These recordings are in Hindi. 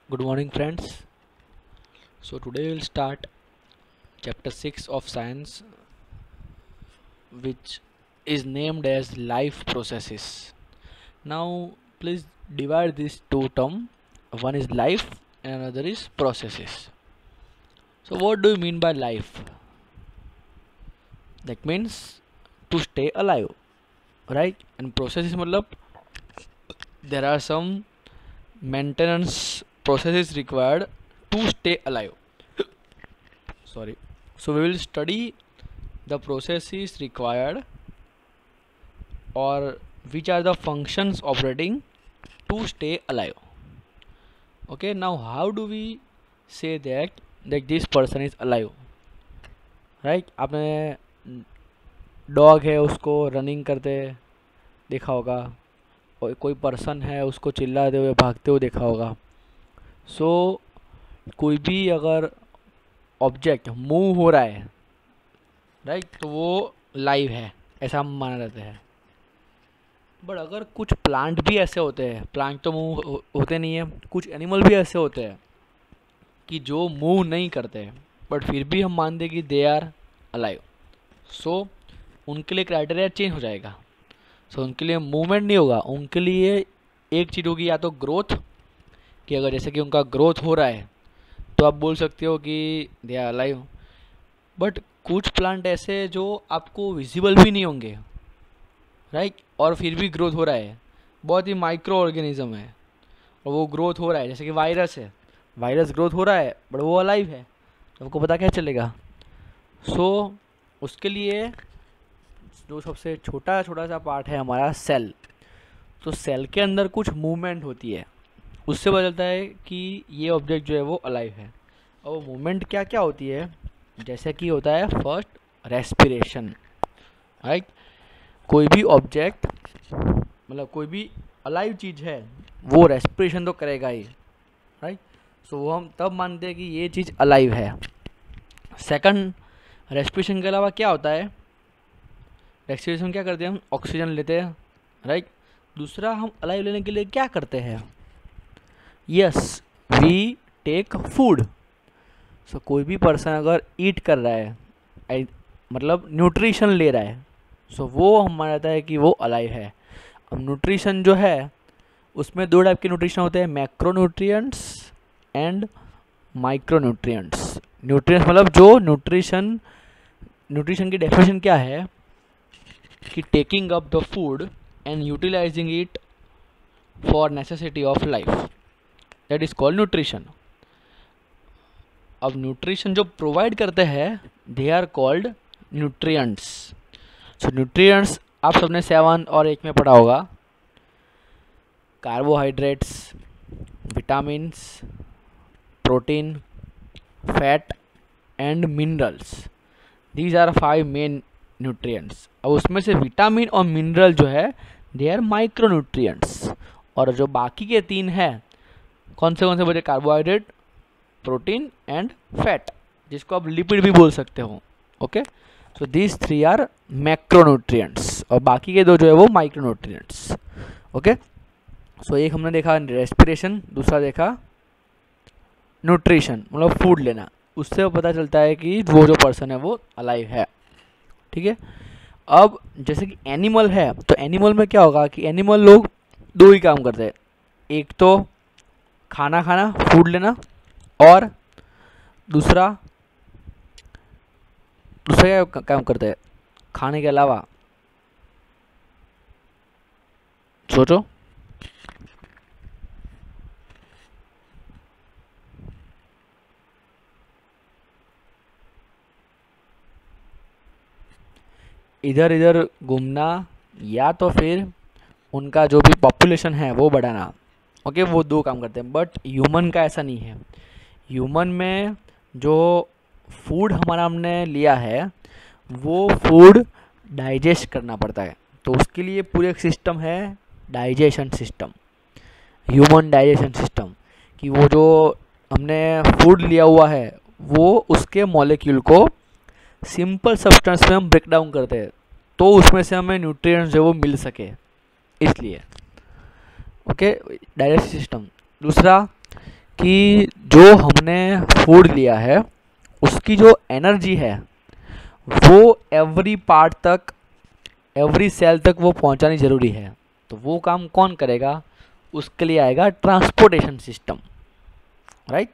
Good morning, friends. So, today we'll start chapter 6 of science, which is named as life processes. Now, please divide these two terms. One is life and another is processes. So, what do you mean by life? That means to stay alive, right? And processes, matlab, there are some maintenance processes required to stay alive. Sorry. So, we will study the processes required or which are the functions operating to stay alive. Okay, now how do we say that this person is alive, right? आपने डॉग है उसको रनिंग करते देखा होगा, और कोई पर्सन है उसको चिल्लाते हुए भागते हुए देखा होगा. सो कोई भी अगर ऑब्जेक्ट मूव हो रहा है, राइट, तो वो लाइव है, ऐसा हम माना जाता है. बट अगर कुछ प्लांट भी ऐसे होते हैं, प्लांट तो मूव होते नहीं है, कुछ एनिमल भी ऐसे होते हैं कि जो मूव नहीं करते हैं बट फिर भी हम मानते हैं कि दे आर अलाइव. सो उनके लिए क्राइटेरिया चेंज हो जाएगा. सो उनके लिए मूवमेंट नहीं होगा, उनके लिए एक चीज़ होगी या तो ग्रोथ, कि अगर जैसे कि उनका ग्रोथ हो रहा है तो आप बोल सकते हो कि दे आर अलाइव. बट कुछ प्लांट ऐसे जो आपको विजिबल भी नहीं होंगे, राइट, और फिर भी ग्रोथ हो रहा है, बहुत ही माइक्रो ऑर्गेनिज्म है और वो ग्रोथ हो रहा है. जैसे कि वायरस है, वायरस ग्रोथ हो रहा है बट वो अलाइव है, तो आपको पता क्या चलेगा. सो उसके लिए जो सबसे छोटा छोटा सा पार्ट है हमारा सेल, तो सेल के अंदर कुछ मूवमेंट होती है, उससे पता चलता है कि ये ऑब्जेक्ट जो है वो अलाइव है. और वो मूवमेंट क्या क्या होती है, जैसे कि होता है फर्स्ट रेस्पिरेशन, राइट. कोई भी ऑब्जेक्ट, मतलब कोई भी अलाइव चीज़ है वो रेस्पिरेशन तो करेगा ही, राइट. सो वो हम तब मानते हैं कि ये चीज़ अलाइव है. सेकंड, रेस्पिरेशन के अलावा क्या होता है, रेस्पिरेशन क्या करते हैं, हम ऑक्सीजन लेते हैं, राइट. दूसरा, हम अलाइव लेने के लिए क्या करते हैं, यस, वी टेक फूड. सो कोई भी पर्सन अगर ईट कर रहा है, मतलब न्यूट्रिशन ले रहा है, सो वो हम माना जाता है कि वो अलाइव है. अब न्यूट्रिशन जो है उसमें दो टाइप के न्यूट्रिशन होते हैं, macro nutrients and micro nutrients. Nutrients मतलब जो न्यूट्रिशन की डेफिनेशन क्या है कि taking up the food and utilising it for necessity of life, that is called nutrition. अब न्यूट्रिशन जो प्रोवाइड करते हैं they are called nutrients. So nutrients आप सबने 7 और 8 में पढ़ा होगा, carbohydrates, vitamins, protein, fat and minerals. These are 5 main nutrients. अब उसमें से विटामिन और मिनरल जो है दे आर माइक्रो न्यूट्रिएंट्स. और जो बाकी के 3 हैं, कौन से बचे, कार्बोहाइड्रेट, प्रोटीन एंड फैट, जिसको आप लिपिड भी बोल सकते हो. Okay, so these 3 are macronutrients और बाकी के 2 जो है वो माइक्रोन्यूट्रिएंट्स. ओके, सो एक हमने देखा रेस्पिरेशन, दूसरा देखा न्यूट्रिशन मतलब फूड लेना. उससे पता चलता है कि वो जो पर्सन है वो अलाइव है. ठीक है. अब जैसे कि एनिमल है, तो एनिमल में क्या होगा कि एनिमल लोग 2 ही काम करते हैं, एक तो खाना खाना, फूड लेना, और दूसरा क्या काम करते हैं खाने के अलावा, सोचो. इधर इधर घूमना या तो फिर उनका जो भी पॉपुलेशन है वो बढ़ाना. ओके, वो 2 काम करते हैं. बट ह्यूमन का ऐसा नहीं है. ह्यूमन में जो फूड हमारा हमने लिया है वो फूड डाइजेस्ट करना पड़ता है, तो उसके लिए पूरे एक सिस्टम है, digestion system, human digestion system, कि वो जो हमने फूड लिया हुआ है वो उसके मॉलिक्यूल को सिंपल सब्सटेंस में हम ब्रेक डाउन करते हैं, तो उसमें से हमें न्यूट्रिएंट्स जो वो मिल सके, इसलिए. Okay, digestion system. दूसरा कि जो हमने फूड लिया है उसकी जो एनर्जी है वो एवरी पार्ट तक, एवरी सेल तक वो पहुंचानी ज़रूरी है। तो वो काम कौन करेगा? उसके लिए आएगा ट्रांसपोर्टेशन सिस्टम, राइट।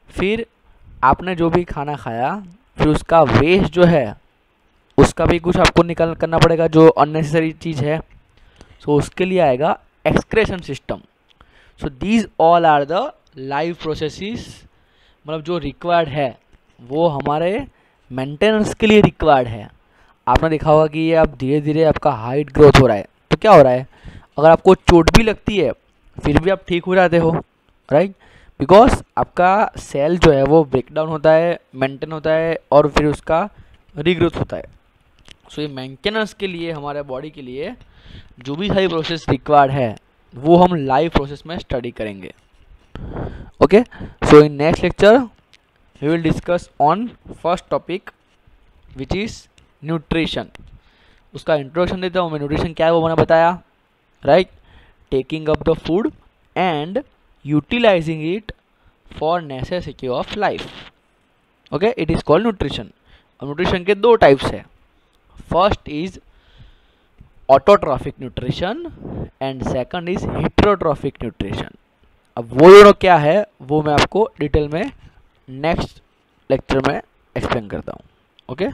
फिर आपने जो भी खाना खाया, फिर उसका वेस्ट जो है उसका भी कुछ आपको निकाल करना पड़ेगा, जो अननेसेसरी चीज़ है। सो उसके लिए आएगा excretion system. So these all are the live processes, मतलब जो रिक्वायर्ड है वो हमारे मेंटेनेंस के लिए रिक्वायर्ड है। आपने देखा होगा कि ये अब धीरे धीरे आपका हाइट ग्रोथ हो रहा है, तो क्या हो रहा है, अगर आपको चोट भी लगती है फिर भी आप ठीक हो जाते हो, राइट। बिकॉज आपका सेल जो है वो ब्रेक डाउन होता है, मेंटेन होता है और फिर उसका रीग्रोथ होता है। सो ये मेंटेनेंस के लिए हमारे बॉडी के लिए जो भी सारी प्रोसेस रिक्वायर्ड है वो हम लाइव प्रोसेस में स्टडी करेंगे। Okay, so in next lecture we will discuss on first topic which is nutrition. उसका इंट्रोडक्शन देता हूँ मैं, न्यूट्रिशन क्या है वो मैंने बताया, right. Taking up the food and utilising it for necessity of life, okay, it is called nutrition. अब न्यूट्रिशन के दो टाइप्स है, first is autotrophic nutrition and second is heterotrophic nutrition. अब वो दोनों क्या है वो मैं आपको डिटेल में नेक्स्ट लेक्चर में एक्सप्लेन करता हूँ, ओके।